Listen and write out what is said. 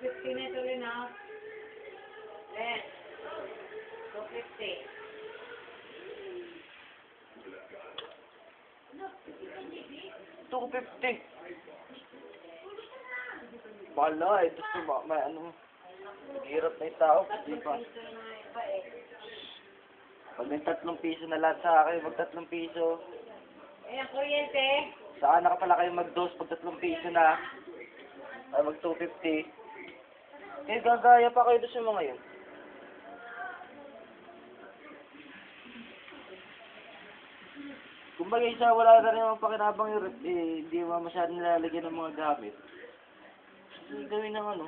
250 na ito rin ah. Eh, 250. 250. Bala, ito sa may ano. Hirap na yung tao. Di ba? Piso na iba eh. Pag may 3 piso na lahat sa akin, mag 3 piso. Eh, ang kuryente. Saan na ka pala kayo mag-dose pag 3 piso na? Ay, mag 250. Eh, gagaya pa kayo doon sa mga yun. Kumbaga isa, wala na rin naman pakinabang yung rep, eh, hindi mo masyadong nilalagyan ng mga gamit. Hindi gawin ng ano.